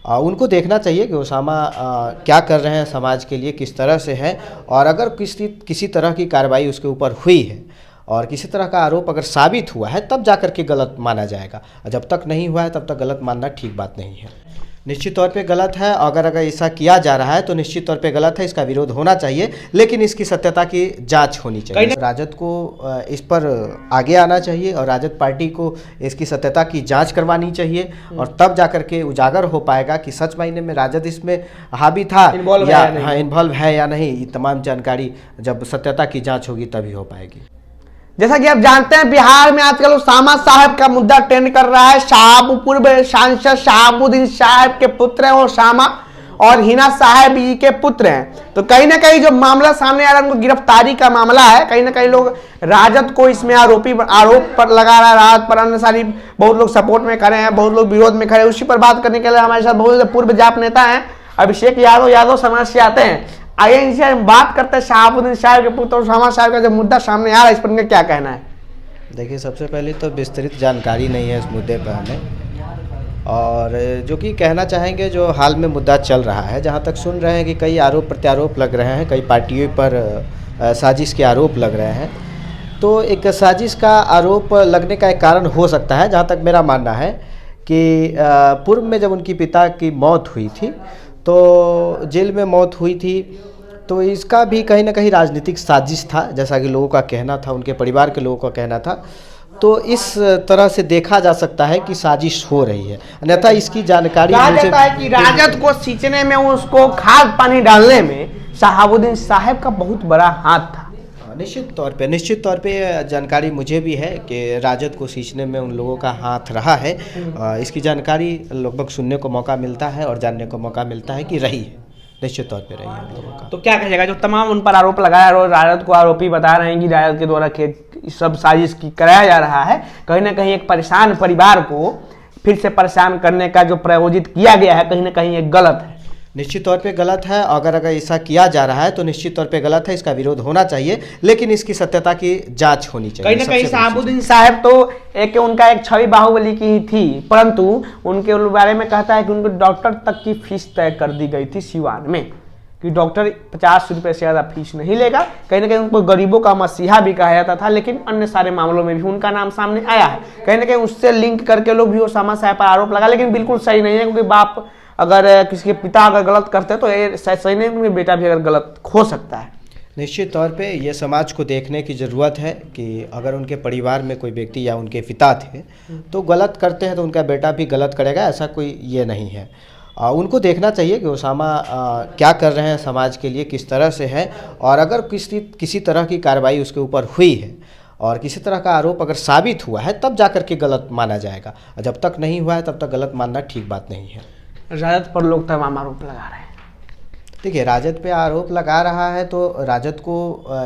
उनको देखना चाहिए कि ओसामा क्या कर रहे हैं समाज के लिए, किस तरह से है, और अगर किसी तरह की कार्रवाई उसके ऊपर हुई है और किसी तरह का आरोप अगर साबित हुआ है तब जाकर के गलत माना जाएगा। जब तक नहीं हुआ है तब तक गलत मानना ठीक बात नहीं है। निश्चित तौर पे गलत है। अगर ऐसा किया जा रहा है तो निश्चित तौर पे गलत है, इसका विरोध होना चाहिए, लेकिन इसकी सत्यता की जांच होनी चाहिए। राजद को इस पर आगे आना चाहिए और राजद पार्टी को इसकी सत्यता की जांच करवानी चाहिए, और तब जाकर के उजागर हो पाएगा कि सच मायने में राजद इसमें हावी था या इन्वॉल्व है या नहीं। ये तमाम जानकारी जब सत्यता की जाँच होगी तभी हो पाएगी। जैसा कि आप जानते हैं, बिहार में आजकल ओसामा साहब का मुद्दा ट्रेंड कर रहा है। शाहपुर सांसद शहाबुद्दीन साहब के पुत्र हैं ओसामा, और हिना साहब जी के पुत्र हैं। तो कहीं ना कहीं जो मामला सामने आ रहा है, उनको गिरफ्तारी का मामला है। कहीं ना कहीं लोग राजद को इसमें आरोप पर लगा रहा है, राजद पर अन्य सारी बहुत लोग सपोर्ट में खड़े हैं, बहुत लोग विरोध में खड़े हैं। उसी पर बात करने के लिए हमारे साथ बहुत पूर्व जाप नेता हैं अभिषेक यादव समाज से आते हैं। आइए इनसे हम बात करते हैं शहाबुद्दीन साहब के पुत्र ओसामा साहब का जो मुद्दा सामने आ रहा है, इस पर इनका क्या कहना है। देखिए, सबसे पहले तो विस्तृत जानकारी नहीं है इस मुद्दे पर हमें, और जो कि कहना चाहेंगे जो हाल में मुद्दा चल रहा है, जहाँ तक सुन रहे हैं कि कई आरोप प्रत्यारोप लग रहे हैं, कई पार्टियों पर साजिश के आरोप लग रहे हैं। तो एक साजिश का आरोप लगने का एक कारण हो सकता है, जहाँ तक मेरा मानना है कि पूर्व में जब उनकी पिता की मौत हुई थी तो जेल में मौत हुई थी, तो इसका भी कहीं ना कहीं राजनीतिक साजिश था, जैसा कि लोगों का कहना था, उनके परिवार के लोगों का कहना था। तो इस तरह से देखा जा सकता है कि साजिश हो रही है। अन्यथा इसकी जानकारी कहा जाता है कि राजद को सींचने में, उसको खाद पानी डालने में शहाबुद्दीन साहब का बहुत बड़ा हाथ था। निश्चित तौर पे जानकारी मुझे भी है कि राजद को सींचने में उन लोगों का हाथ रहा है। इसकी जानकारी लगभग सुनने को मौका मिलता है और जानने को मौका मिलता है कि रही है, निश्चित तौर पे रही है उन लोगों का। तो क्या कहेगा जो तमाम उन पर आरोप लगाया और राजद को आरोपी बता रहे हैं कि राजद के द्वारा सब साजिश कराया जा रहा है, कहीं ना कहीं एक परेशान परिवार को फिर से परेशान करने का जो प्रायोजित किया गया है, कहीं ना कहीं एक गलत है। निश्चित तौर पे गलत है। अगर ऐसा किया जा रहा है तो निश्चित तौर पे गलत है, इसका विरोध होना चाहिए, लेकिन इसकी सत्यता की जांच होनी चाहिए। कहीं ना कहीं शहाबुद्दीन साहब तो उनका एक छवि बाहुबली की ही थी, परंतु उनके बारे में कहता है कि उनको डॉक्टर तक की फीस तय कर दी गई थी सिवान में, कि डॉक्टर 50 रुपये से ज़्यादा फीस नहीं लेगा। कहीं ना कहीं उनको गरीबों का मसीहा भी कहा जाता था, लेकिन अन्य सारे मामलों में भी उनका नाम सामने आया है। कहीं ना कहीं उससे लिंक करके लोग भी ओसामा साहब पर आरोप लगा, लेकिन बिल्कुल सही नहीं है, क्योंकि बाप अगर किसी के पिता अगर गलत करते हैं तो ये सही नहीं, उनके बेटा भी अगर गलत हो सकता है। निश्चित तौर पे ये समाज को देखने की ज़रूरत है कि अगर उनके परिवार में कोई व्यक्ति या उनके पिता थे तो गलत करते हैं तो उनका बेटा भी गलत करेगा, ऐसा कोई ये नहीं है। उनको देखना चाहिए कि ओसामा क्या कर रहे हैं समाज के लिए, किस तरह से है, और अगर किसी तरह की कार्रवाई उसके ऊपर हुई है और किसी तरह का आरोप अगर साबित हुआ है तब जाकर के गलत माना जाएगा। जब तक नहीं हुआ है तब तक गलत मानना ठीक बात नहीं है। राजद पर लोग तमाम आरोप लगा रहे हैं। देखिए, राजद पे आरोप लगा रहा है तो राजद को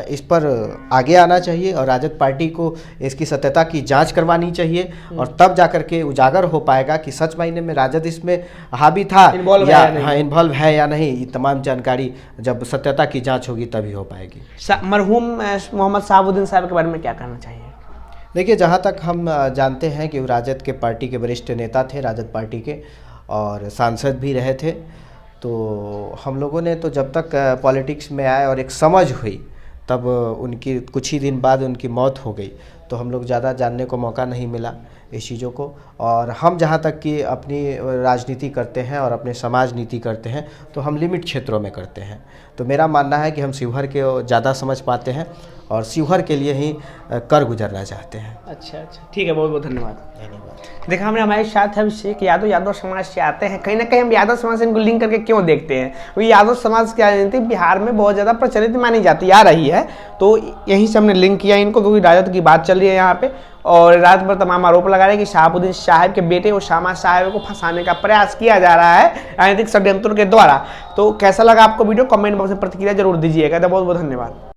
इस पर आगे आना चाहिए और राजद पार्टी को इसकी सत्यता की जांच करवानी चाहिए, और तब जाकर के उजागर हो पाएगा कि सच मायने में राजद इसमें हावी था या इन्वॉल्व है या नहीं। ये तमाम जानकारी जब सत्यता की जांच होगी तभी हो पाएगी। मरहूम मोहम्मद शहाबुद्दीन साहब के बारे में क्या कहना चाहिए। देखिए, जहाँ तक हम जानते हैं कि वो राजद के पार्टी के वरिष्ठ नेता थे, राजद पार्टी के, और सांसद भी रहे थे। तो हम लोगों ने तो जब तक पॉलिटिक्स में आए और एक समझ हुई तब उनकी कुछ ही दिन बाद उनकी मौत हो गई, तो हम लोग ज़्यादा जानने को मौका नहीं मिला इस चीज़ों को। और हम जहाँ तक कि अपनी राजनीति करते हैं और अपने समाज नीति करते हैं तो हम लिमिट क्षेत्रों में करते हैं। तो मेरा मानना है कि हम शिवहर के ज़्यादा समझ पाते हैं और शिवहर के लिए ही कर गुजरना चाहते हैं। अच्छा, ठीक है, बहुत बहुत धन्यवाद। देखा हमने, हमारे साथ है अभिषेक यादव समाज से आते हैं। कहीं ना कहीं हम यादव समाज से इनको लिंक करके क्यों देखते हैं, वो यादव समाज की राजनीति बिहार में बहुत ज़्यादा प्रचलित मानी जाती आ रही है, तो यहीं से हमने लिंक किया इनको, क्योंकि राजद की बात चल रही है यहाँ पे, और राजद पर तमाम आरोप लगा रहे हैं कि शहाबुद्दीन साहब के बेटे ओसामा साहब को फंसाने का प्रयास किया जा रहा है राजनीतिक षड्यंत्र के द्वारा। तो कैसा लगा आपको वीडियो, कमेंट बॉक्स में प्रतिक्रिया जरूर दीजिएगा। बहुत बहुत धन्यवाद।